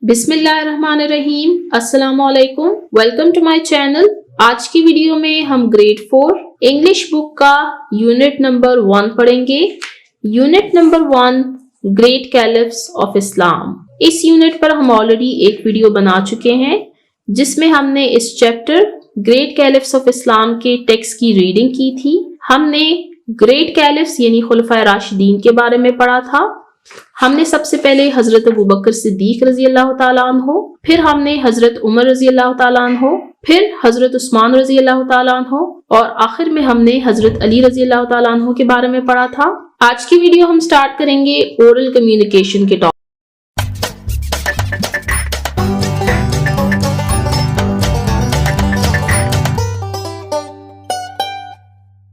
बिस्मिल्लाहिर्रहमानिर्रहीम, अस्सलामुअलैकुम। Welcome to my channel. आज की वीडियो में हम ग्रेड 4 इंग्लिश बुक का यूनिट नंबर 1 पढ़ेंगे। Unit number 1 great caliphs of Islam. इस यूनिट पर हम ऑलरेडी एक वीडियो बना चुके हैं जिसमें हमने इस चैप्टर ग्रेट कैलिफ्स ऑफ इस्लाम के टेक्स्ट की रीडिंग की थी। हमने ग्रेट कैलिफ्स यानी खुलफाए राशिदीन के बारे में पढ़ा था। हमने सबसे पहले हजरत अबू बकर सिद्दीक रजी अल्लाह ताला अन्हो, फिर हमने हजरत उमर रजी अल्लाह ताला अन्हो, फिर हजरत उस्मान रजी अल्लाह ताला अन्हो और आखिर में हमने हजरत अली रजी अल्लाह ताला अन्हो के बारे में पढ़ा था। आज की वीडियो हम स्टार्ट करेंगे ओरल कम्युनिकेशन के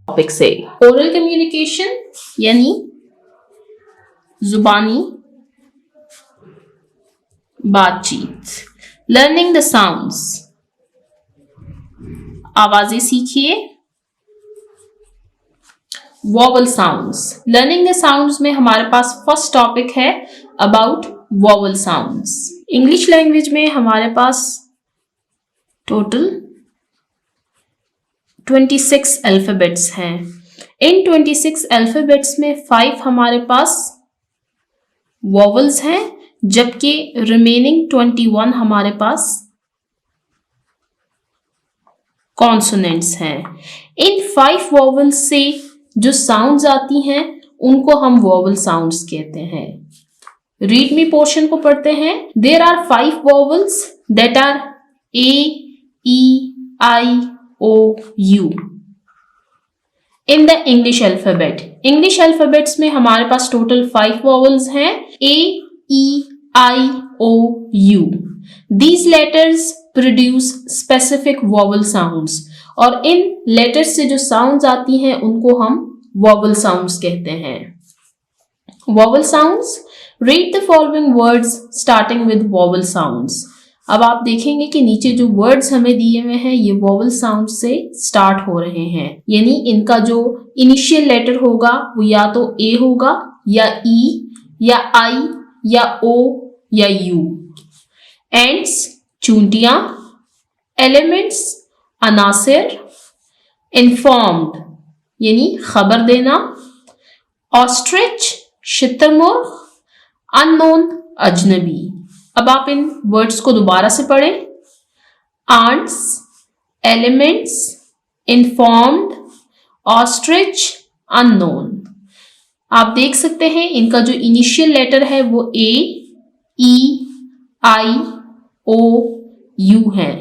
टॉपिक से। ओरल कम्युनिकेशन यानी जुबानी बातचीत। लर्निंग द साउंड्स, आवाजें सीखिए। Vowel sounds. Learning the sounds में हमारे पास फर्स्ट टॉपिक है about vowel sounds. English language में हमारे पास टोटल 26 अल्फाबेट्स हैं। इन 26 अल्फाबेट्स में 5 हमारे पास वॉवल्स हैं, जबकि रिमेनिंग 21 हमारे पास कॉन्सोनेंट्स हैं। इन 5 वॉवल्स से जो साउंड्स आती हैं उनको हम वॉवल साउंड्स कहते हैं। रीड मी पोर्शन को पढ़ते हैं। There are 5 vowels that are A, E, I, O, U in the English alphabet. English alphabets में हमारे पास टोटल 5 वॉवल्स हैं, A, E, I, O, U. These letters produce specific vowel sounds और इन letters से जो साउंड्स आती हैं उनको हम वॉवल साउंड्स कहते हैं। Vowel sounds. Read the following words starting with vowel sounds. अब आप देखेंगे कि नीचे जो वर्ड्स हमें दिए हुए हैं ये वॉवल साउंड से स्टार्ट हो रहे हैं, यानी इनका जो इनिशियल लेटर होगा वो या तो ए होगा या ई या आई या ओ या यू। एंड्स चूंटियां, एलिमेंट्स अनासिर, इन्फॉर्म्ड यानी खबर देना, ऑस्ट्रिच शुतुरमुर्ग, अननोन अजनबी। अब आप इन वर्ड्स को दोबारा से पढ़ें। Ants, elements, informed, ostrich, unknown. आप देख सकते हैं इनका जो इनिशियल लेटर है वो ए, ई, आई, ओ, यू है।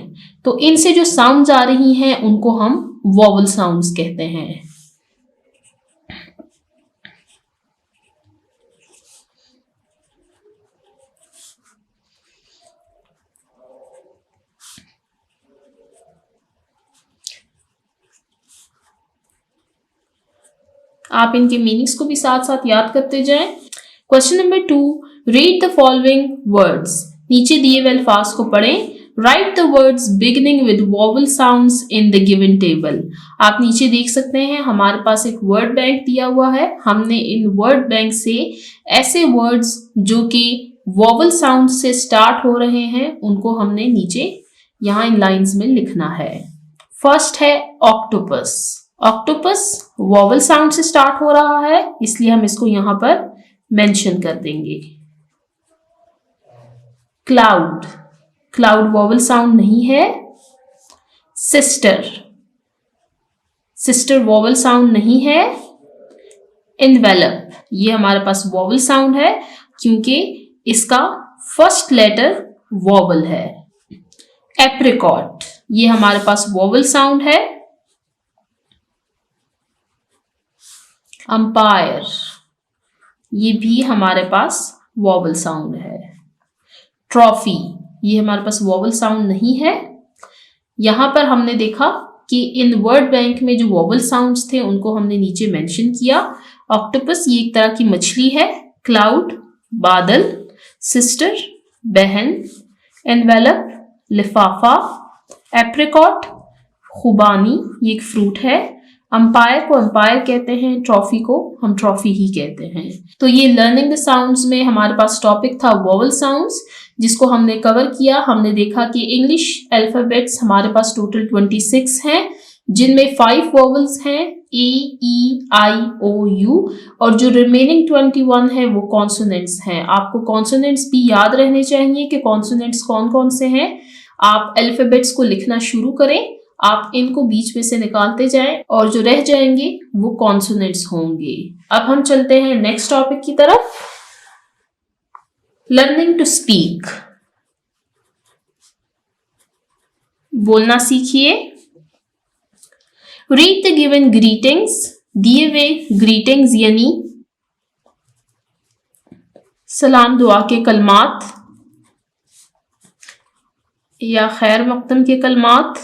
तो इनसे जो साउंड्स आ रही हैं उनको हम वॉवल साउंड्स कहते हैं। आप इनके मीनिंग्स को भी साथ साथ याद करते जाएं। Question number 2, read the following words. नीचे दिए हुए अल्फाज को पढ़ें। Right the words beginning with vowel sounds in the given table. आप नीचे देख सकते हैं हमारे पास एक वर्ड बैंक दिया हुआ है। हमने इन वर्ड बैंक से ऐसे वर्ड्स जो कि वॉवल साउंड से स्टार्ट हो रहे हैं उनको हमने नीचे यहाँ इन लाइंस में लिखना है। फर्स्ट है ऑक्टोपस। ऑक्टोपस वॉवल साउंड से स्टार्ट हो रहा है इसलिए हम इसको यहां पर मेंशन कर देंगे। क्लाउड, क्लाउड वॉवल साउंड नहीं है। सिस्टर, सिस्टर वॉवल साउंड नहीं है। इन्वेलप, ये हमारे पास वॉवल साउंड है क्योंकि इसका फर्स्ट लेटर वॉवल है। एप्रिकॉट, ये हमारे पास वॉवल साउंड है। अंपायर, ये भी हमारे पास वॉवल साउंड है। ट्रॉफी, ये हमारे पास वॉवल साउंड नहीं है। यहां पर हमने देखा कि इन वर्ड बैंक में जो वॉवल साउंड्स थे उनको हमने नीचे मेंशन किया। ऑक्टोपस ये एक तरह की मछली है। क्लाउड बादल, सिस्टर बहन, एनवेलप लिफाफा, एप्रिकॉट खुबानी ये एक फ्रूट है। अंपायर को अंपायर कहते हैं, ट्रॉफी को हम ट्रॉफी ही कहते हैं। तो ये लर्निंग द साउंड्स में हमारे पास टॉपिक था वॉवल साउंड्स, जिसको हमने कवर किया। हमने देखा कि इंग्लिश अल्फाबेट्स हमारे पास टोटल 26 हैं, जिनमें 5 वॉवल्स हैं, A, E, I, O, you, और जो रिमेनिंग 21 है वो कॉन्सोनेंट्स हैं। आपको कॉन्सोनेंट्स भी याद रहने चाहिए कि कॉन्सोनेंट्स कौन कौन से हैं। आप अल्फाबेट्स को लिखना शुरू करें, आप इनको बीच में से निकालते जाएं और जो रह जाएंगे वो कॉन्सोनेंट्स होंगे। अब हम चलते हैं नेक्स्ट टॉपिक की तरफ, लर्निंग टू स्पीक। बोलना सीखिए। रीड द गिवन ग्रीटिंग्स, दिए हुए ग्रीटिंग्स यानी सलाम दुआ के कलमात या खैर मकदम के कलमात,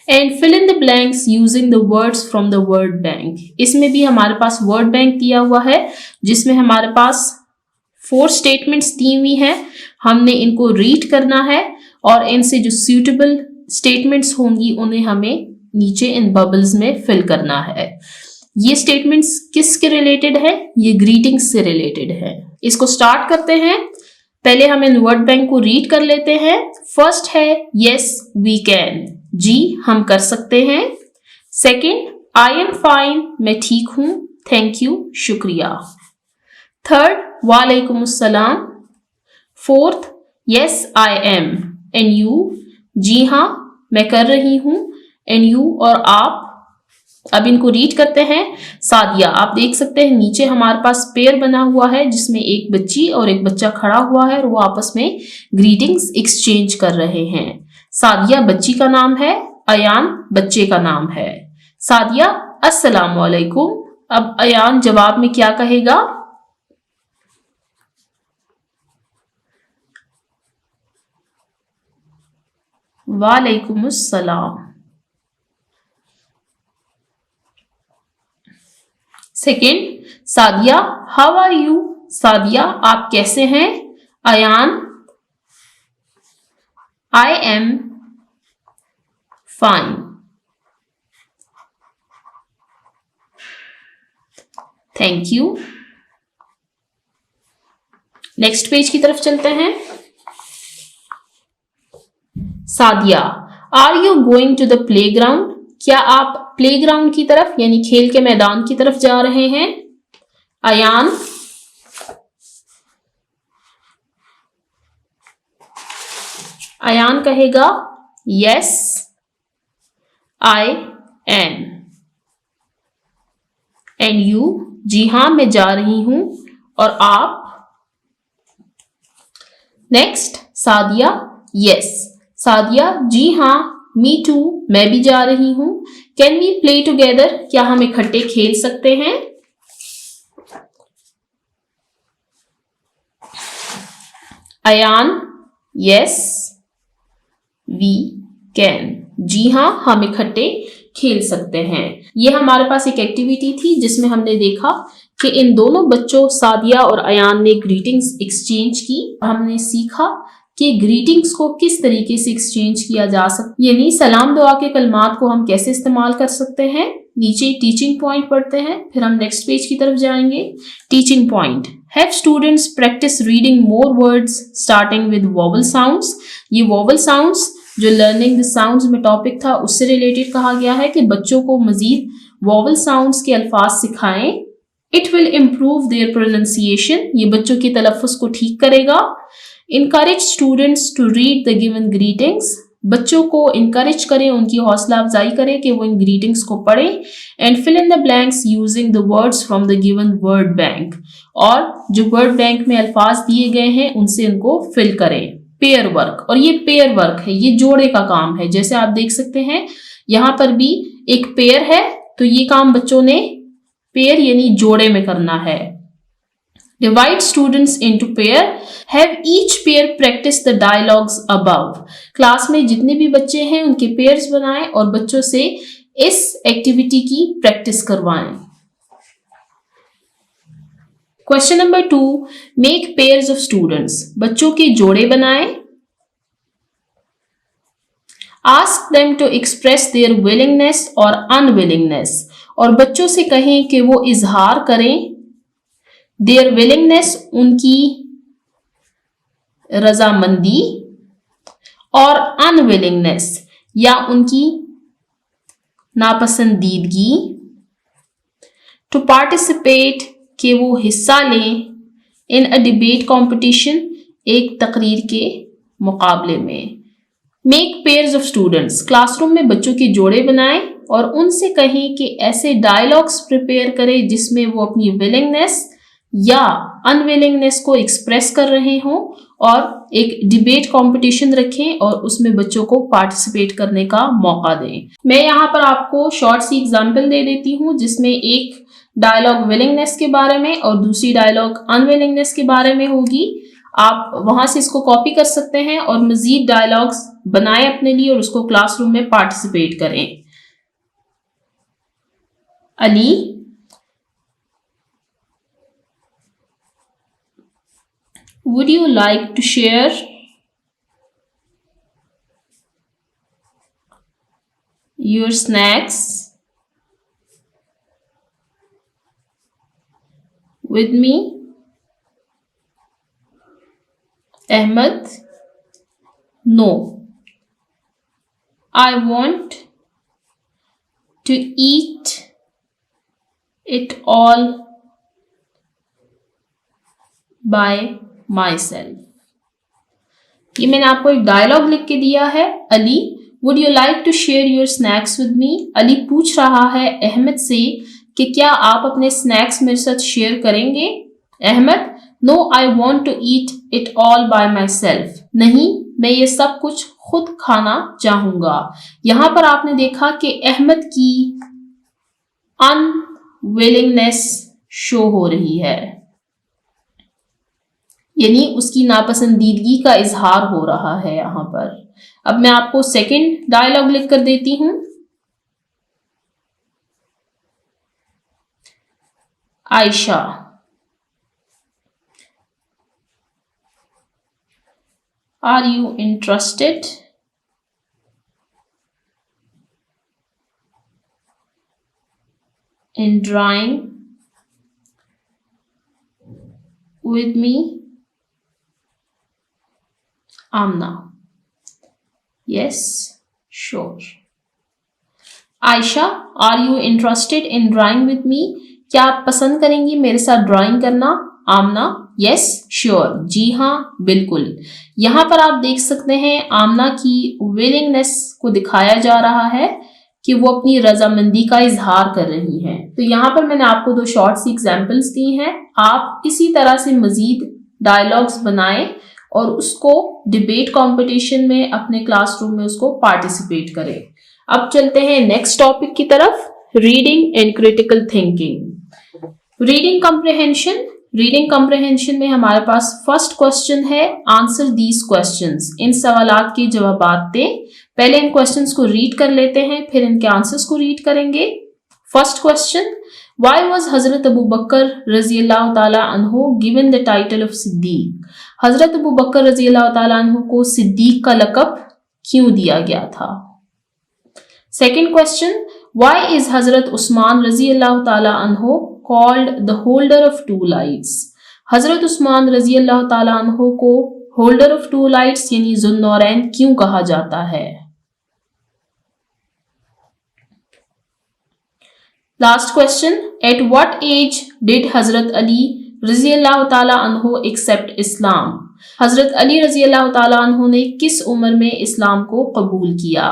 and fill in the blanks using the words from the word bank. इसमें भी हमारे पास वर्ड बैंक दिया हुआ है, जिसमें हमारे पास 4 स्टेटमेंट्स दी हुई हैं। हमने इनको रीड करना है और इनसे जो सूटेबल स्टेटमेंट्स होंगी उन्हें हमें नीचे इन बबल्स में फिल करना है। ये स्टेटमेंट्स किसके रिलेटेड है? ये ग्रीटिंग्स से रिलेटेड है। इसको स्टार्ट करते हैं। पहले हम इन वर्ड बैंक को रीड कर लेते हैं। फर्स्ट है यस वी कैन, जी हम कर सकते हैं। सेकंड, आई एम फाइन, मैं ठीक हूं, थैंक यू, शुक्रिया। थर्ड, वालेकुम अस्सलाम। Fourth, yes I am, and you, जी हाँ मैं कर रही हूं, एंड यू और आप। अब इनको रीड करते हैं। सादिया, आप देख सकते हैं नीचे हमारे पास पेयर बना हुआ है जिसमें एक बच्ची और एक बच्चा खड़ा हुआ है और वो आपस में ग्रीटिंग्स एक्सचेंज कर रहे हैं। सादिया बच्ची का नाम है, अयान बच्चे का नाम है। सादिया अस्सलाम वालेकुम। अब अयान जवाब में क्या कहेगा? वालेकुम अस्सलाम। Second, Sadiya how are you, Sadiya आप कैसे हैं? Ayan I am fine. Thank you. Next page की तरफ चलते हैं। Sadiya, are you going to the playground, क्या आप प्लेग्राउंड की तरफ यानी खेल के मैदान की तरफ जा रहे हैं? अयान अयान कहेगा yes I am, and you, जी हां मैं जा रही हूं, और आप? नेक्स्ट, सादिया यस, सादिया जी हां, मी टू मैं भी जा रही हूं। कैन वी प्ले टुगेदर, क्या हम इकट्ठे खेल सकते हैं? अयान यस वी कैन, जी हां हम इकट्ठे खेल सकते हैं। ये हमारे पास एक एक्टिविटी थी जिसमें हमने देखा कि इन दोनों बच्चों सादिया और अयान ने ग्रीटिंग्स एक्सचेंज की। हमने सीखा कि ग्रीटिंग्स को किस तरीके से एक्सचेंज किया जा सकता, यानी सलाम दुआ के कलमात को हम कैसे इस्तेमाल कर सकते हैं। नीचे टीचिंग पॉइंट पढ़ते हैं, फिर हम नेक्स्ट पेज की तरफ जाएंगे। Teaching point, have students practice reading more words starting with vowel sounds. ये वॉवल साउंड्स जो लर्निंग द साउंड्स में टॉपिक था उससे रिलेटेड कहा गया है कि बच्चों को मजीद वॉवल साउंड्स के अल्फाज सिखाएं। It will improve their pronunciation, ये बच्चों की तलफ़ुज़ को ठीक करेगा। Encourage students to read the given greetings, बच्चों को encourage करें, उनकी हौसला अफजाई करें कि वो इन greetings को पढ़ें। And fill in the blanks using the words from the given word bank, और जो word bank में अल्फाज दिए गए हैं उनसे उनको fill करें। पेयर वर्क, और ये पेयर वर्क है, ये जोड़े का काम है। जैसे आप देख सकते हैं यहाँ पर भी एक पेयर है, तो ये काम बच्चों ने पेयर यानी जोड़े में करना है। Divide students into pair. Have each pair practice the dialogues above. Class में जितने भी बच्चे हैं उनके पेयर्स बनाएं और बच्चों से इस एक्टिविटी की प्रैक्टिस करवाएं। Question number 2, make pairs of students, बच्चों के जोड़े बनाएं। Ask them to express their willingness or unwillingness, और बच्चों से कहें कि वो इजहार करें। देयर विलिंगनेस, उनकी रजामंदी, और अनविलिंगनेस या उनकी नापसंदीदगी, टू पार्टिसिपेट कि वो हिस्सा लें, इन अ डिबेट कॉम्पिटिशन एक तकरीर के मुकाबले में। Make pairs of students, classroom में बच्चों के जोड़े बनाएं और उनसे कहें कि ऐसे डायलॉग्स प्रिपेयर करें जिसमें वो अपनी विलिंगनेस या अनविलिंगनेस को एक्सप्रेस कर रहे हों, और एक डिबेट कंपटीशन रखें और उसमें बच्चों को पार्टिसिपेट करने का मौका दें। मैं यहाँ पर आपको शॉर्ट सी एग्जांपल दे देती हूँ, जिसमें एक डायलॉग विलिंगनेस के बारे में और दूसरी डायलॉग अनविलिंगनेस के बारे में होगी। आप वहां से इसको कॉपी कर सकते हैं और मजीद डायलॉग्स बनाएं अपने लिए और उसको क्लासरूम में पार्टिसिपेट करें। Ali, would you like to share your snacks with me? Ahmed, no. I want to eat it all by myself. ये मैंने आपको एक डायलॉग लिख के दिया है। Ali, would you like to share your snacks with me? Ali पूछ रहा है अहमद से कि क्या आप अपने स्नैक्स मेरे साथ शेयर करेंगे? Ahmad, no I want to eat it all by myself. नहीं, मैं ये सब कुछ खुद खाना चाहूंगा। यहां पर आपने देखा कि अहमद की अनविलिंगनेस शो हो रही है, यानी उसकी नापसंदीदगी का इजहार हो रहा है यहां पर। अब मैं आपको सेकंड डायलॉग लिख कर देती हूं। Ayesha, are you interested in drawing with me? Amna, yes, sure. Aisha, are you interested in drawing with me? क्या आप पसंद करेंगी मेरे साथ ड्राइंग करना? आमना, यस श्योर, जी हाँ बिल्कुल। यहाँ पर आप देख सकते हैं आमना की विलिंगनेस को दिखाया जा रहा है कि वो अपनी रजामंदी का इजहार कर रही हैं। तो यहाँ पर मैंने आपको दो शॉर्ट सी एग्जाम्पल्स दी हैं। आप इसी तरह से मजीद डायलॉग्स बनाएं और उसको डिबेट कंपटीशन में अपने क्लासरूम में उसको पार्टिसिपेट करें। अब चलते हैं नेक्स्ट टॉपिक की तरफ, reading and critical thinking. Reading comprehension. Reading comprehension में हमारे पास फर्स्ट क्वेश्चन है, आंसर दीज क्वेश्चंस। इन सवालात के जवाब दें। पहले इन क्वेश्चंस को रीड कर लेते हैं, फिर इनके आंसर्स को रीड करेंगे। First question, why was Hazrat Abu Bakr रजी अल्लाह ताला अन्हु given the title of Siddiq? Hazrat Abu Bakr रजी अल्लाह ताला अन्हु को सिद्दीक का लक़ब क्यों दिया गया था? Second question, why is Hazrat Usman रजी अल्लाह ताला अन्हु called the holder of two lights? Hazrat Usman रजी अल्लाह ताला अन्हु को होल्डर ऑफ टू लाइट्स यानी जुन्नौरैन क्यों कहा जाता है? Last question, at what age did Hazrat Ali रजी अल्लाह ताला अन्हु एक्सेप्ट इस्लाम? हजरत अली रजी अल्लाह ताला अन्हु ने किस उम्र में इस्लाम को कबूल किया?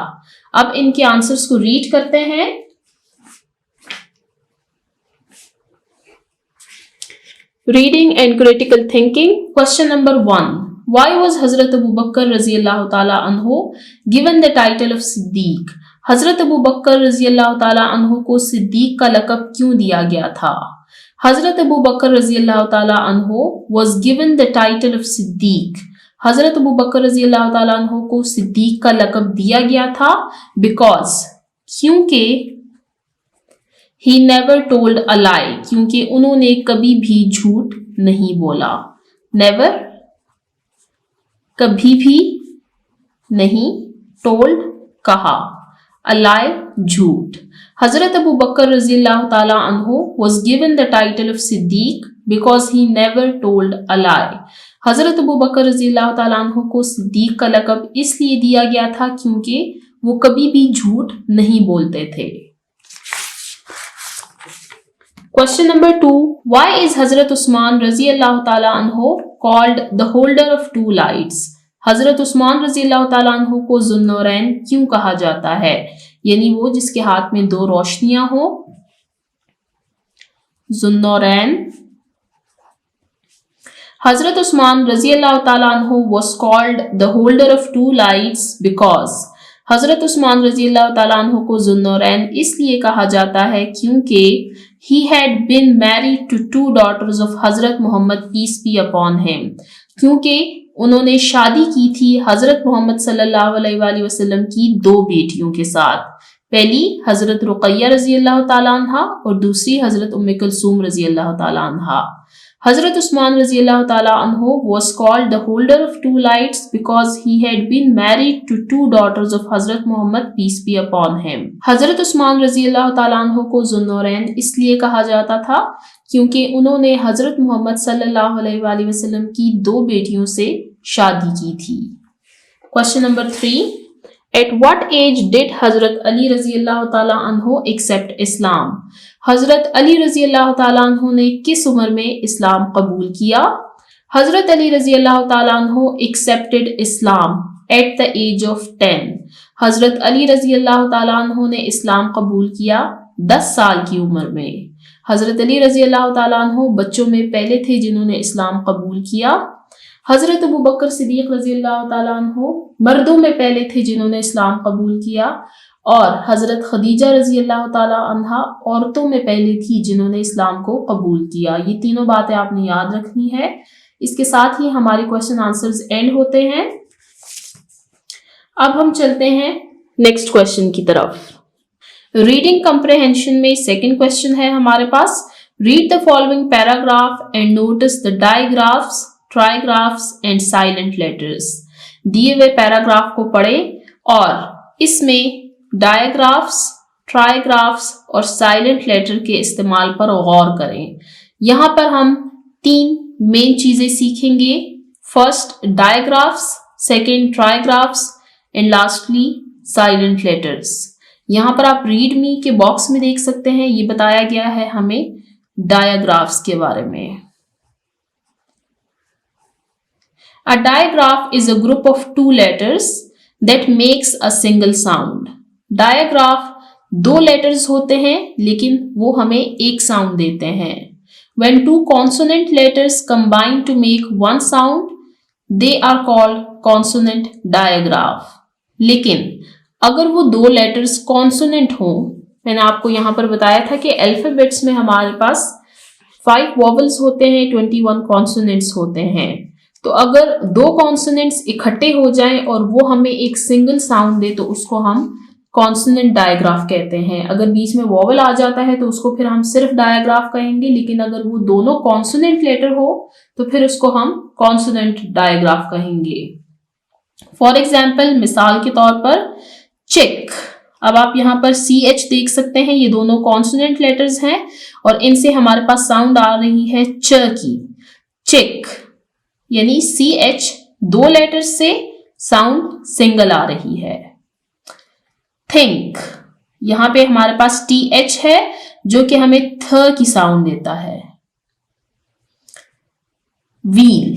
अब इनके आंसर्स को रीड करते हैं। Reading and critical thinking. Question number 1, why was Hazrat Abu Bakr रजी अल्लाह ताला अन्हु given the title of Siddiq? Hazrat Abu Bakr रजी अल्लाह ताला अन्हु को सिद्दीक का लक़ब क्यों दिया गया था? हजरत अबू बकर रजी अल्लाह ताला अन्हु was given the title of Siddiq. Hazrat Abu Bakr रजी अल्लाह ताला अन्हु को सिद्दीक का लक़ब दिया गया था बिकॉज, क्योंकि ही नेवर टोल्ड अ लाई, क्योंकि उन्होंने कभी भी झूठ नहीं बोला। नेवर कभी भी नहीं, टोल्ड कहा, अ लाई झूठ। हजरत अबू बकर रजी अल्लाह ताला अन्हु was given the title of Siddiq because he never told a lie. हजरत अबू बकर रज़ियल्लाहु ताला अन्हु को सिद्दीक का लक़ब इसलिए दिया गया था क्योंकि वो कभी भी झूठ नहीं बोलते थे। Question number 2, why is Hazrat Usman रज़ियल्लाहु ताला अन्हु called the holder of two lights? Hazrat Usman रज़ियल्लाहु ताला अन्हु को ज़ुन्नूरैन क्यों कहा जाता है, यानी वो जिसके हाथ में दो रोशनियां हो। ज़ुन्नूरैन। हजरत उस्मान रज़ियल्लाहु ताला अन्हु was called the holder of two lights because Hazrat Usman रज़ियल्लाहु ताला अन्हु को ज़ुन्नूरैन इसलिए कहा जाता है क्योंकि he had been married to two daughters of Hazrat Mohammad peace be upon him, क्योंकि उन्होंने शादी की थी हजरत मोहम्मद सल्लल्लाहु अलैहि वसल्लम की दो बेटियों के साथ। पहली हजरत रुक़ैया रज़ियल्लाहु ताला अन्हा और दूसरी हजरत उम्मे कुलसूम रज़ियल्लाहु ताला अन्हा। हजरत उस्मान रज़ियल्लाहु ताला अन्हु was called the holder of two lights because he had been married to two daughters of Hazrat Mohammad peace be upon him। Hazrat Usman रज़ियल्लाहु ताला अन्हु को ज़ुन्नूरैन इसलिए कहा जाता था क्योंकि उन्होंने हजरत मोहम्मद सल्लल्लाहु अलैहि वसल्लम की दो बेटियों से शादी की थी। Question number 3, at what age did Hazrat Ali रज़ियल्लाहु ताला अन्हु एक्सेप्ट इस्लाम? हजरत अली रज़ियल्लाहु ताला अन्हु ने किस उम्र में इस्लाम कबूल किया? हजरत अली रज़ियल्लाहु ताला अन्हु accepted Islam at the age of 10। Hazrat Ali रज़ियल्लाहु ताला अन्हु ने इस्लाम कबूल किया 10 साल की उम्र में। हजरत अली रज़ियल्लाहु ताला अन्हु बच्चों में पहले थे जिन्होंने इस्लाम कबूल किया। हजरत अबू बकर सिद्दीक रज़ियल्लाहु ताला अन्हु मर्दों में पहले थे जिन्होंने इस्लाम कबूल किया और हजरत खदीजा रज़ियल्लाहु ताला अन्हा औरतों में पहले थी जिन्होंने इस्लाम को कबूल किया। ये तीनों बातें आपने याद रखनी है। इसके साथ ही हमारे क्वेश्चन आंसर्स एंड होते हैं। अब हम चलते हैं नेक्स्ट क्वेश्चन की तरफ। रीडिंग कंप्रहेंशन में सेकंड क्वेश्चन है हमारे पास, read the following paragraph and notice the digraphs, trigraphs and silent letters. दिए हुए पैराग्राफ को पढ़ें और इसमें डायग्राफ्स, ट्राइग्राफ्स और साइलेंट लेटर के इस्तेमाल पर गौर करें। यहाँ पर हम 3 मेन चीजें सीखेंगे। First digraphs, second trigraphs and lastly silent letters. यहाँ पर आप रीड मी के बॉक्स में देख सकते हैं, ये बताया गया है हमें डायग्राफ्स के बारे में। A digraph is a group of two letters that makes a single sound. Digraph 2 letters होते हैं लेकिन वो हमें एक साउंड देते हैं। When two consonant letters combine to make one sound, they are called consonant digraph. लेकिन अगर वो 2 लेटर्स कॉन्सोनेंट हो, मैंने आपको यहाँ पर बताया था कि अल्फाबेट्स में हमारे पास 5 वॉवल्स होते हैं, 21 कॉन्सोनेंट्स होते हैं। तो अगर 2 कॉन्सोनेंट्स इकट्ठे हो जाएं और वो हमें एक सिंगल साउंड दे तो उसको हम कॉन्सोनेंट डायग्राफ कहते हैं। अगर बीच में वॉवल आ जाता है तो उसको फिर हम सिर्फ डायग्राफ कहेंगे, लेकिन अगर वो दोनों कॉन्सोनेंट लेटर हो तो फिर उसको हम कॉन्सोनेंट डायग्राफ कहेंगे। फॉर एग्जाम्पल, मिसाल के तौर पर चेक। अब आप यहाँ पर CH देख सकते हैं, ये दोनों कॉन्सोनेंट लेटर्स हैं और इनसे हमारे पास साउंड आ रही है च की। चेक यानी CH 2 लेटर्स से साउंड सिंगल आ रही है। थिंक, यहां पे हमारे पास TH है जो कि हमें थ की साउंड देता है। व्हील,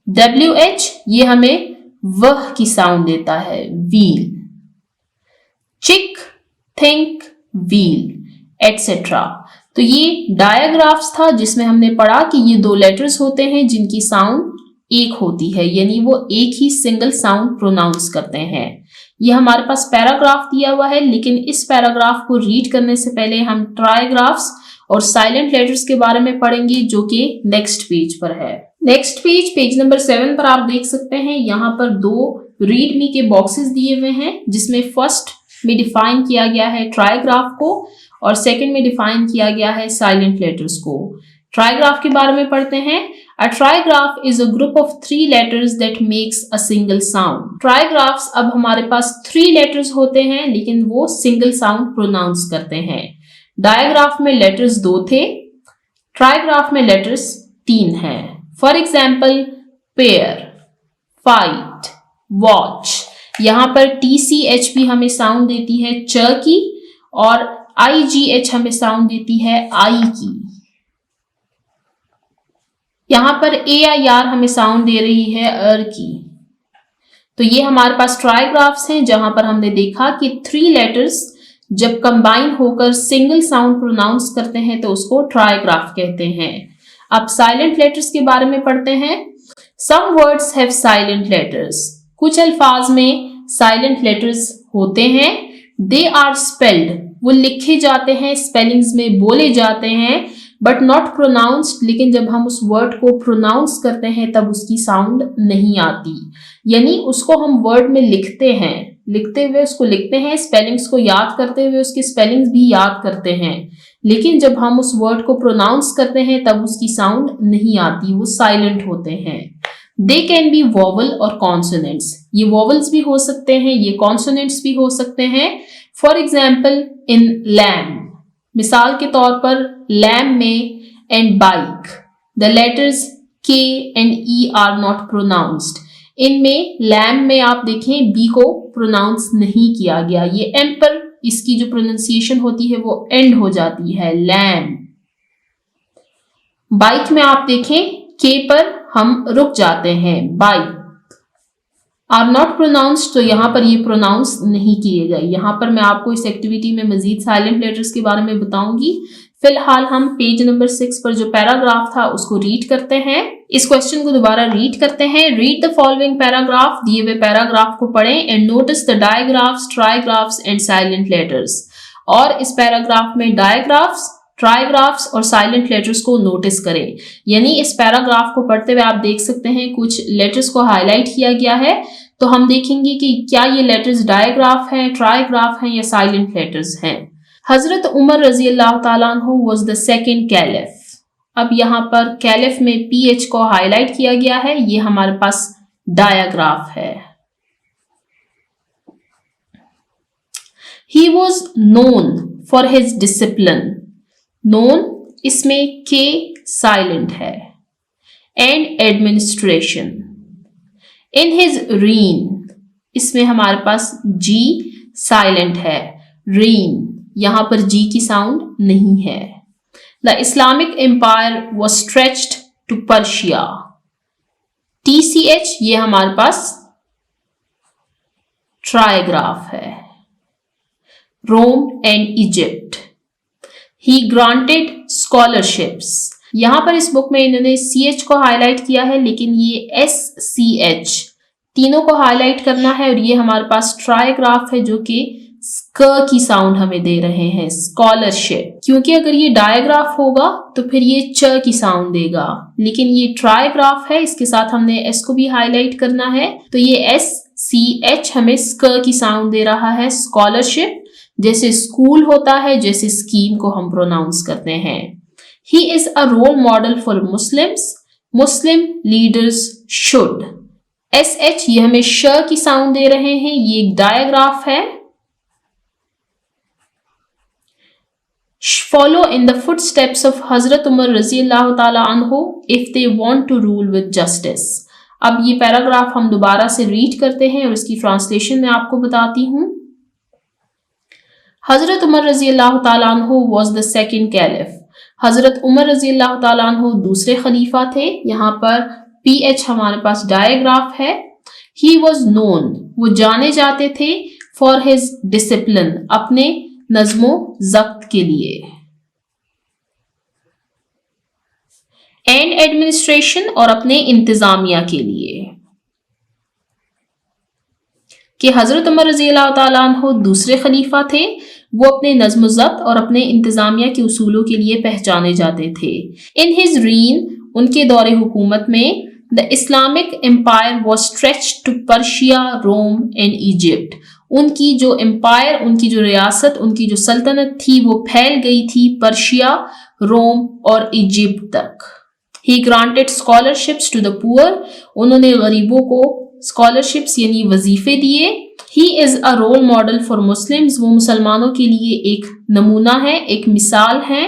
WH ये हमें वह की साउंड देता है, व्हील। चिक, थिंक, व्हील एटसेट्रा। तो ये डायग्राफ्स था जिसमें हमने पढ़ा कि ये 2 लेटर्स होते हैं जिनकी साउंड एक होती है, यानी वो एक ही सिंगल साउंड प्रोनाउंस करते हैं। ये हमारे पास पैराग्राफ दिया हुआ है, लेकिन इस पैराग्राफ को रीड करने से पहले हम ट्राइग्राफ्स और साइलेंट लेटर्स के बारे में पढ़ेंगे जो कि नेक्स्ट पेज पर है। नेक्स्ट पेज, पेज नंबर 7 पर आप देख सकते हैं, यहाँ पर 2 रीड मी के बॉक्सेस दिए हुए हैं जिसमें फर्स्ट में डिफाइन किया गया है ट्राइग्राफ को और सेकंड में डिफाइन किया गया है साइलेंट लेटर्स को। ट्राइग्राफ के बारे में पढ़ते हैं। A trigraph is a group of 3 letters that makes a single sound. Trigraphs अब हमारे पास 3 letters होते हैं लेकिन वो single sound pronounce करते हैं। डायग्राफ में लेटर्स 2 थे, ट्राइग्राफ में लेटर्स 3 हैं। For example, pair, fight, watch. यहाँ पर TCH भी हमें साउंड देती है च की और IGH हमें साउंड देती है आई की। यहाँ पर AIR हमें साउंड दे रही है अर की। तो ये हमारे पास ट्राइग्राफ्स हैं जहां पर हमने देखा कि 3 लेटर्स जब कंबाइन होकर सिंगल साउंड प्रोनाउंस करते हैं तो उसको ट्राइग्राफ कहते हैं। अब साइलेंट लेटर्स के बारे में पढ़ते हैं। Some words have silent letters. कुछ अल्फाज में साइलेंट लेटर्स होते हैं। दे आर स्पेल्ड, वो लिखे जाते हैं, स्पेलिंग्स में बोले जाते हैं, बट नॉट प्रोनाउंस्ड, लेकिन जब हम उस वर्ड को प्रोनाउंस करते हैं तब उसकी साउंड नहीं आती। यानी उसको हम वर्ड में लिखते हैं, लिखते हुए उसको लिखते हैं, स्पेलिंग्स को याद करते हुए उसकी स्पेलिंग्स भी याद करते हैं, लेकिन जब हम उस वर्ड को प्रोनाउंस करते हैं तब उसकी साउंड नहीं आती, वो साइलेंट होते हैं। दे कैन बी वॉवल और कॉन्सोनेंट्स। ये वॉवल्स भी हो सकते हैं, ये कॉन्सोनेंट्स भी हो सकते हैं। फॉर एग्जाम्पल इन लैम्प, मिसाल के तौर पर लैम्प में and bike, the letters K and E are not pronounced. इनमें लैम्प में आप देखें बी को प्रोनाउंस नहीं किया गया, ये एम पर इसकी जो प्रोनाउंसिएशन होती है वो एंड हो जाती है, लैम्प। बाइक में आप देखें के पर हम रुक जाते हैं, बाइक। आर नॉट प्रोनाउंस्ड, तो यहाँ पर ये प्रोनाउंस नहीं किए गए। यहाँ पर मैं आपको इस एक्टिविटी में मजीद साइलेंट लेटर्स के बारे में बताऊंगी। फिलहाल हम पेज नंबर 6 पर जो पैराग्राफ था उसको रीड करते हैं। इस क्वेश्चन को दोबारा रीड करते हैं। रीड द फॉलोइंग पैराग्राफ, दिए हुए पैराग्राफ को पढ़ें and notice the digraphs, trigraphs and silent letters. और इस पैराग्राफ में डायग्राफ्स, ट्राइग्राफ्स और साइलेंट लेटर्स को नोटिस करें। यानी इस पैराग्राफ को पढ़ते हुए आप देख सकते हैं कुछ लेटर्स को हाईलाइट किया गया है, तो हम देखेंगे कि क्या ये लेटर्स डायग्राफ हैं, ट्राइग्राफ हैं या साइलेंट लेटर्स हैं। हजरत उमर रजी अल्लाह ताला अन्हु वाज द सेकंड कैलिफ। अब यहाँ पर कैलिफ में PH को हाईलाइट किया गया है, ये हमारे पास डायग्राफ है। He was known for his discipline. Known इसमें K साइलेंट है, and administration. In his reign इसमें हमारे पास G साइलेंट है, reign यहां पर G की साउंड नहीं है। The Islamic Empire was stretched to Persia. TCH ये हमारे पास ट्राइग्राफ है। Rome and Egypt. He granted scholarships. यहां पर इस बुक में इन्होंने CH को हाईलाइट किया है, लेकिन ये SCH तीनों को हाईलाइट करना है और ये हमारे पास ट्राइग्राफ है जो कि क की साउंड हमें दे रहे हैं, स्कॉलरशिप। क्योंकि अगर ये डायग्राफ होगा तो फिर ये च की साउंड देगा, लेकिन ये ट्राइग्राफ है, इसके साथ हमने S को भी हाईलाइट करना है, तो ये SCH हमें क की साउंड दे रहा है, स्कॉलरशिप। जैसे स्कूल होता है, जैसे स्कीम को हम प्रोनाउंस करते हैं। He is a role model for Muslims. Muslim leaders should. SH ये हमें श की साउंड दे रहे हैं, ये एक डायग्राफ है। Follow in the footsteps of Hazrat Umar रज़ियल्लाहु ताला अन्हु if they want to rule with justice. अब ये पैराग्राफ हम दोबारा से रीड करते हैं और इसकी ट्रांसलेशन मैं आपको बताती हूँ। हजरत उमर रज़ियल्लाहु ताला अन्हु was the second caliph. हजरत उमर रज़ियल्लाहु ताला अन्हु दूसरे खलीफा थे। यहाँ पर PH हमारे पास डायग्राफ है। He was known, वो जाने जाते थे, for his discipline, अपने नज़्मो ज़ब्त के लिए, and administration और अपने इंतजामिया के लिए। कि हजरत उमर रज़ियल्लाहु ताला अन्हु दूसरे खलीफा थे, वो अपने नज़्म ज़ब्त और अपने इंतजामिया के उसूलों के लिए पहचाने जाते थे। इन हिज रीन, उनके दौरे हुकूमत में, the Islamic empire was stretched to Persia, Rome and Egypt. उनकी जो एम्पायर, उनकी जो रियासत, उनकी जो सल्तनत थी वो फैल गई थी पर्शिया, रोम और इजिप्ट तक। He granted scholarships to the poor, उन्होंने गरीबों को स्कॉलरशिप्स यानी वजीफे दिए। He is a role model for Muslims, वो मुसलमानों के लिए एक नमूना है, एक मिसाल है।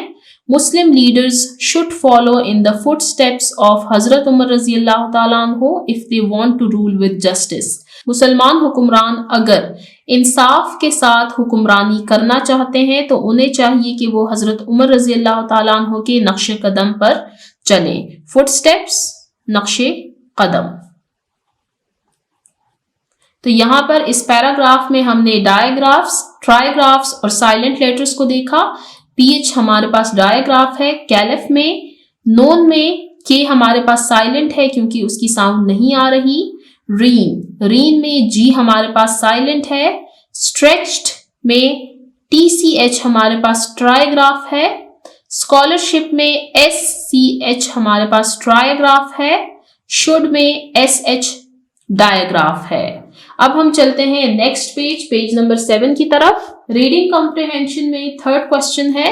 Muslim leaders should follow in the footsteps of Hazrat Umar रज़ियल्लाहु ताला अन्हु if they want to rule with justice. मुसलमान हुक्मरान अगर इंसाफ के साथ हुक्मरानी करना चाहते हैं तो उन्हें चाहिए कि वो हजरत उमर रज़ियल्लाहु ताला अन्हु के नक्शे कदम पर चलें. फुटस्टेप्स, नक्शे कदम. तो यहां पर इस पैराग्राफ में हमने डायग्राफ्स, ट्राइग्राफ्स और साइलेंट लेटर्स को देखा. पीएच हमारे पास डायग्राफ है, कैलिफ में, नोन में के हमारे पास साइलेंट है क्योंकि उसकी साउंड नहीं आ रही. रीन में जी हमारे पास साइलेंट है. स्ट्रेच्ड में टीसीएच हमारे पास ट्राइग्राफ है. स्कॉलरशिप में एससीएच हमारे पास ट्राइग्राफ है. शुड में एसएच डायग्राफ है. अब हम चलते हैं नेक्स्ट पेज नंबर 7 की तरफ. रीडिंग कॉम्प्रिहेंशन में थर्ड क्वेश्चन है,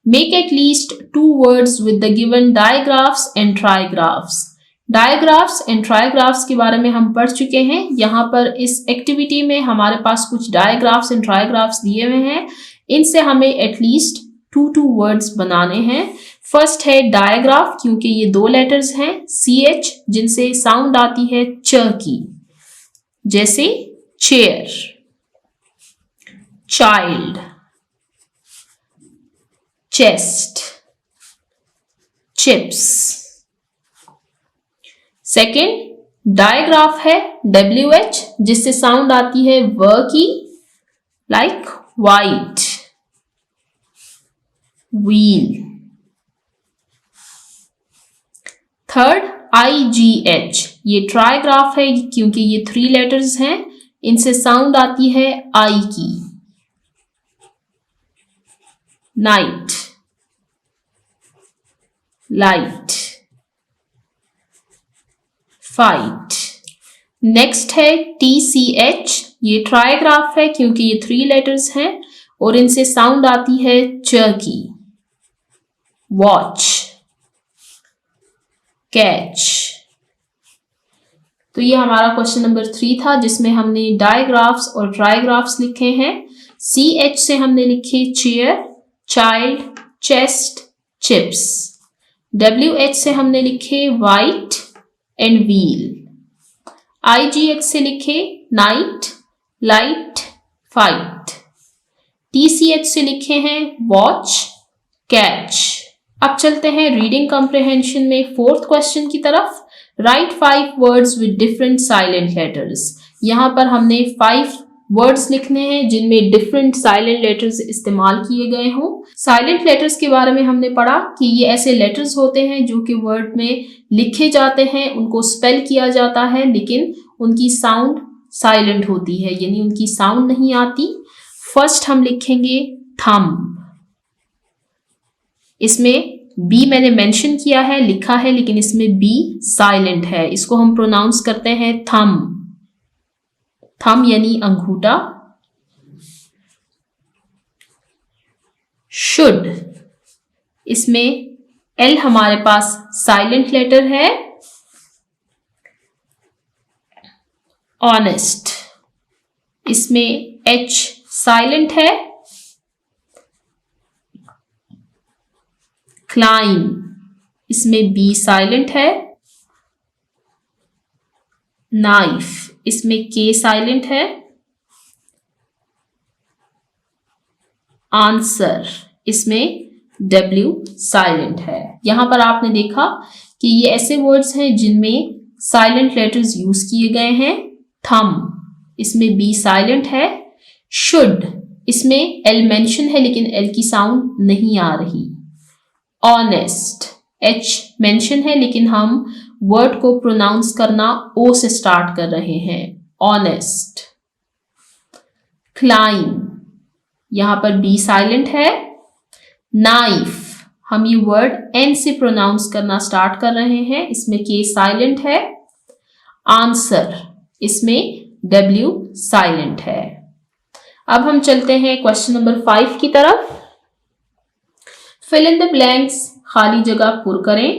make at least 2 words with the given digraphs and trigraphs. Digraphs and trigraphs के बारे में हम पढ़ चुके हैं. यहाँ पर इस एक्टिविटी में हमारे पास कुछ डायग्राफ्स एंड ट्राइग्राफ्स दिए हुए हैं. इनसे हमें एटलीस्ट 2 वर्ड्स बनाने हैं. फर्स्ट है डायग्राफ, क्योंकि ये 2 लेटर्स हैं CH जिनसे साउंड आती है च की, जैसे chair, child, chest, chips. Second digraph है WH जिससे साउंड आती है व की, like white, wheel. Third IGH, ये ट्राइग्राफ है क्योंकि ये 3 लेटर्स हैं, इनसे साउंड आती है आई की, नाइट, लाइट, फाइट. नेक्स्ट है TCH, ये ट्राइग्राफ है क्योंकि ये 3 लेटर्स हैं और इनसे साउंड आती है च की, वॉच, कैच. तो ये हमारा क्वेश्चन नंबर 3 था जिसमें हमने डायग्राफ्स और ट्राइग्राफ्स लिखे हैं. CH से हमने लिखे chair, child, chest, chips. WH से हमने लिखे वाइट एंड व्हील. IGH से लिखे नाइट, लाइट, फाइट. TCH से लिखे हैं वॉच, कैच. अब चलते हैं रीडिंग कॉम्प्रिहेंशन में 4th क्वेश्चन की तरफ. Right 5 words with different silent letters. यहाँ पर हमने 5 वर्ड्स लिखने हैं जिनमें डिफरेंट साइलेंट लेटर्स इस्तेमाल किए गए हों. साइलेंट लेटर्स के बारे में हमने पढ़ा कि ये ऐसे लेटर्स होते हैं जो कि वर्ड में लिखे जाते हैं, उनको स्पेल किया जाता है लेकिन उनकी साउंड साइलेंट होती है, यानी उनकी साउंड नहीं आती. फर्स्ट हम लिखेंगे थंब. इसमें बी मैंने मेंशन किया है, लिखा है, लेकिन इसमें बी साइलेंट है. इसको हम प्रोनाउंस करते हैं थंब. थंब यानी अंगूठा. शुड, इसमें एल हमारे पास साइलेंट लेटर है. ऑनेस्ट, इसमें एच साइलेंट है. क्लाइम, इसमें बी साइलेंट है. नाइफ, इसमें के साइलेंट है. आंसर, इसमें डब्ल्यू साइलेंट है. यहां पर आपने देखा कि ये ऐसे वर्ड्स हैं जिनमें साइलेंट लेटर्स यूज किए गए हैं. थंब, इसमें बी साइलेंट है. शुड, इसमें एल मेंशन है लेकिन एल की साउंड नहीं आ रही. ऑनेस्ट, एच मेंशन है लेकिन हम वर्ड को प्रोनाउंस करना ओ से स्टार्ट कर रहे हैं. ऑनेस्ट. क्लाइम, यहां पर बी साइलेंट है. नाइफ, हम ये वर्ड एन से प्रोनाउंस करना स्टार्ट कर रहे हैं, इसमें के साइलेंट है. आंसर, इसमें डब्ल्यू साइलेंट है. अब हम चलते हैं क्वेश्चन नंबर 5 की तरफ. फिल इन द ब्लैंक्स, खाली जगह पुर करें.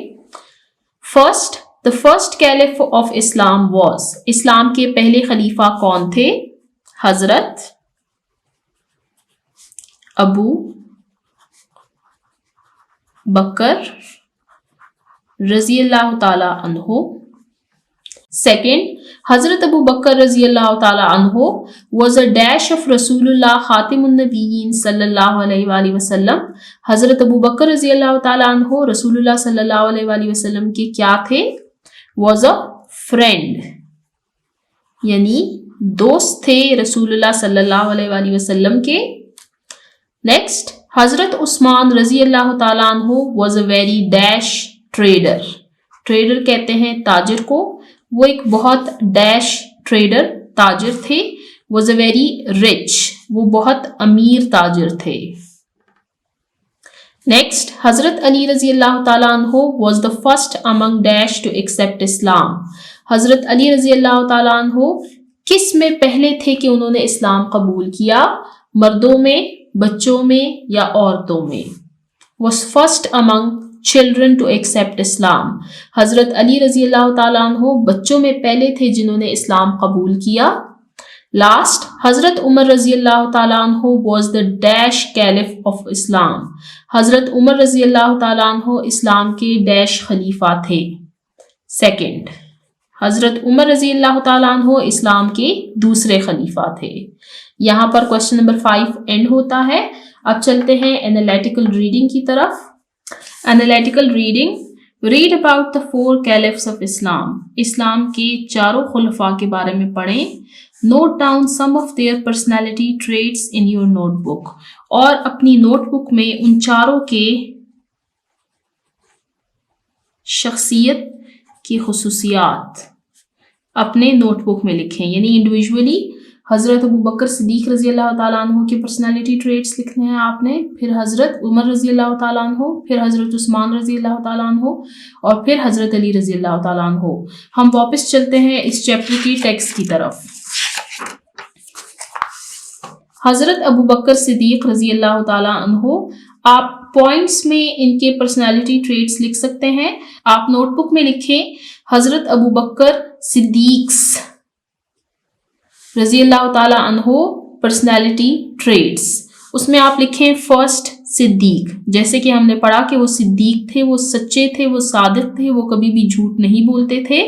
First, the first caliph of Islam was. इस्लाम के पहले खलीफा कौन थे? हजरत अबू बकर रजी अल्लाह ताला अन्हो। सेकेंड, हजरत अबू बकर रजी अल्लाह ताला अन्हो was a dash of रसूलुल्लाह खातिमुन नबीयीन सल्लल्लाहु अलैहि वसल्लम। हजरत अबू बकर रजी अल्लाह ताला अन्हो रसूलुल्लाह सल्लल्लाहु अलैहि वसल्लम के क्या थे? was a friend, यानी दोस्त थे रसूलुल्लाह सल्लल्लाहु अलैहि वसल्लम के। नेक्स्ट, हजरत उस्मान रजी अल्लाह ताला अन्हो was a very dash trader। Trader कहते हैं ताजिर को, वो एक बहुत डैश ट्रेडर ताजिर थे। वॉज अ वेरी रिच, वो बहुत अमीर ताजिर थे। नेक्स्ट, हजरत अली रजी अल्लाह ताला अन्हो was the first among dash to accept Islam. हजरत अली रजी अल्लाह ताला अन्हो किस में पहले थे कि उन्होंने इस्लाम कबूल किया? मर्दों में, बच्चों में या औरतों में? Was first among children to accept Islam. हजरत अली रजी अल्लाह ताला अन्हो बच्चों में पहले थे जिन्होंने इस्लाम कबूल किया। लास्ट, हजरत उमर रजी अल्लाह ताला अन्हो was the dash caliph of Islam. हजरत उमर रजी अल्लाह ताला अन्हो इस्लाम के डैश खलीफा थे। सेकंड, हजरत उमर रजी अल्लाह ताला अन्हो इस्लाम के दूसरे खलीफा थे। यहाँ पर क्वेश्चन नंबर 5 एंड होता है। अब चलते हैं एनालिटिकल रीडिंग की तरफ। Analytical reading, read about the 4 caliphs of Islam. इस्लाम के चारों खुलफा के बारे में पढ़ें। Note down some of their personality traits in your notebook. और अपनी नोटबुक में उन चारों के शख्सियत की खुसूसियात अपने नोटबुक में लिखें, यानी इंडिविजुअली हजरत अबू बकर सिद्दीक रजी अल्लाह ताला अन्हु के पर्सनालिटी ट्रेट्स लिखने हैं आपने, फिर हजरत उमर रजी अल्लाह ताला अन्हु, फिर हजरत उस्मान रजी अल्लाह ताला अन्हु और फिर हजरत अली रजी अल्लाह ताला अन्हु। हम वापस चलते हैं इस चैप्टर की टेक्स्ट की तरफ। हजरत अबू बकर सिद्दीक रजी अल्लाह ताला अन्हु, आप पॉइंट्स में इनके पर्सनालिटी ट्रेट्स लिख सकते हैं। आप नोटबुक में लिखें हजरत अबू बकर सिद्दीक्स रजी अल्लाह ताला अन्हो पर्सनैलिटी ट्रेट्स। उसमें आप लिखें फर्स्ट सिद्दीक, जैसे कि हमने पढ़ा कि वो सिद्दीक थे, वो सच्चे थे, वो सादिक थे, वो कभी भी झूठ नहीं बोलते थे।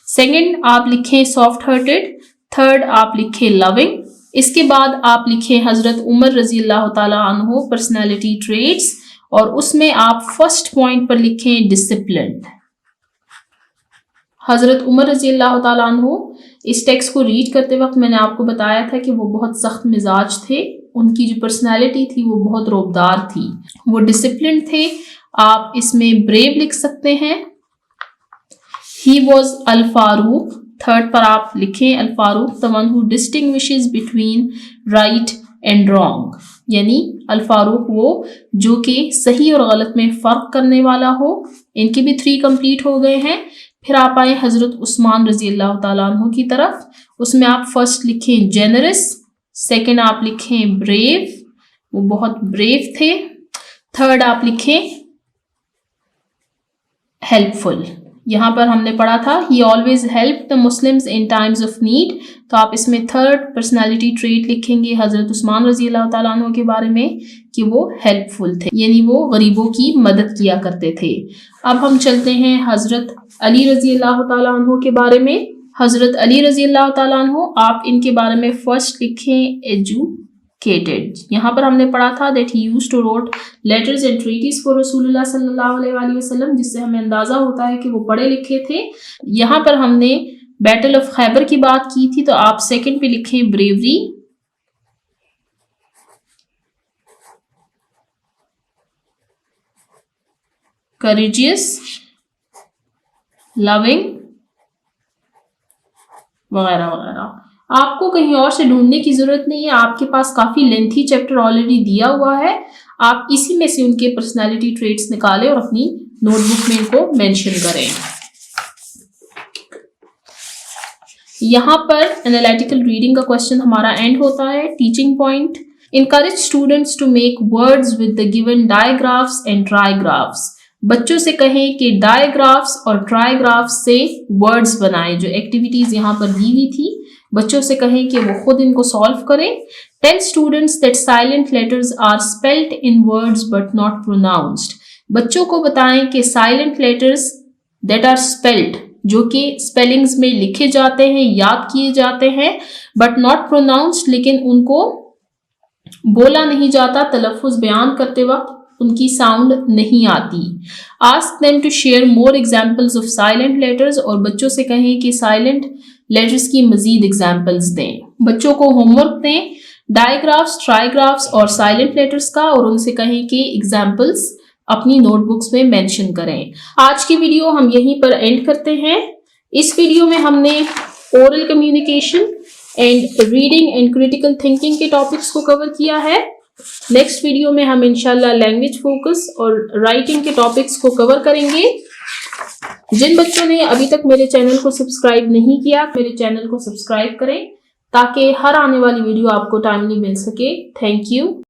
सेकंड, आप लिखें सॉफ्ट हार्टेड। थर्ड, आप लिखें लविंग। इसके बाद आप लिखें हजरत उमर रजी अल्लाह ताला अन्हो पर्सनैलिटी ट्रेट्स और उसमें आप फर्स्ट पॉइंट पर लिखें डिसिप्लिन्ड। हजरत उमर रजी अल्लाह ताला अन्हु, इस टेक्स्ट को रीड करते वक्त मैंने आपको बताया था कि वो बहुत सख्त मिजाज थे। उनकी जो पर्सनालिटी थी वो बहुत रोबदार थी, वो डिसिप्लिन थे। आप इसमें ब्रेव लिख सकते हैं। He was Al Farooq. Third पर आप लिखें Al Farooq the one who distinguishes between right and wrong, यानी अल फारूक वो जो कि सही और गलत में फ़र्क करने वाला हो। इनके भी 3 कंप्लीट हो गए हैं। फिर आप आए हजरत उस्मान रजी अल्लाह ताला अन्हु की तरफ। उसमें आप फर्स्ट लिखें जेनरस, सेकंड आप लिखें ब्रेव, वो बहुत ब्रेव थे। थर्ड आप लिखें हेल्पफुल। यहाँ पर हमने पढ़ा था ही always help the Muslims in times of need, तो आप इसमें थर्ड पर्सनालिटी ट्रेट लिखेंगे हजरत उस्मान रजी अल्लाह ताला अन्हु के बारे में कि वो हेल्पफुल थे, यानी वो गरीबों की मदद किया करते थे। अब हम चलते हैं हजरत अली रजी अल्लाह ताला अन्हु के बारे में। हजरत अली रजी अल्लाह ताला अन्हु, आप इनके बारे में फर्स्ट लिखें एजुकेटेड। यहाँ पर हमने पढ़ा था that he used to wrote letters and treaties for रसूलुल्लाह सल्लल्लाहु अलैहि वसल्लम, जिससे हमें अंदाजा होता है कि वो पढ़े लिखे थे। यहाँ पर हमने बैटल ऑफ खैबर की बात की थी, तो आप सेकंड पे लिखें ब्रेवरी। करेजियस, लविंग वगैरह वगैरह। आपको कहीं और से ढूंढने की जरूरत नहीं है, आपके पास काफी लेंथी चैप्टर ऑलरेडी दिया हुआ है। आप इसी में से उनके पर्सनालिटी ट्रेट्स निकालें और अपनी नोटबुक में इनको मेंशन करें। यहाँ पर एनालिटिकल रीडिंग का क्वेश्चन हमारा एंड होता है। Teaching point, encourage students to make words with the given digraphs and trigraphs. बच्चों से कहें कि डायग्राफ्स और ट्राइग्राफ्स से वर्ड्स बनाएं। जो एक्टिविटीज यहाँ पर दी हुई थी, बच्चों से कहें कि वो खुद इनको सॉल्व करें। Tell students that silent letters are spelled in words but not pronounced. बच्चों को बताएं कि silent letters that are spelled, जो कि स्पेलिंग्स में लिखे जाते हैं, याद किए जाते हैं, बट नॉट प्रोनाउंस्ड, लेकिन उनको बोला नहीं जाता, तलफ़ुज़ बयान करते वक्त उनकी साउंड नहीं आती। Ask them to share more examples of silent letters, और बच्चों से कहें कि साइलेंट लेटर्स की मजीद एग्जाम्पल्स दें। बच्चों को होमवर्क दें डायग्राफ्स, ट्राइग्राफ्स और साइलेंट लेटर्स का, और उनसे कहें कि एग्जाम्पल्स अपनी नोटबुक्स में मेंशन करें। आज की वीडियो हम यहीं पर एंड करते हैं। इस वीडियो में हमने oral communication and reading and critical thinking के टॉपिक्स को कवर किया है। नेक्स्ट वीडियो में हम इंशाल्लाह लैंग्वेज फोकस और राइटिंग के टॉपिक्स को कवर करेंगे। जिन बच्चों ने अभी तक मेरे चैनल को सब्सक्राइब नहीं किया, मेरे चैनल को सब्सक्राइब करें ताकि हर आने वाली वीडियो आपको टाइमली मिल सके। Thank you.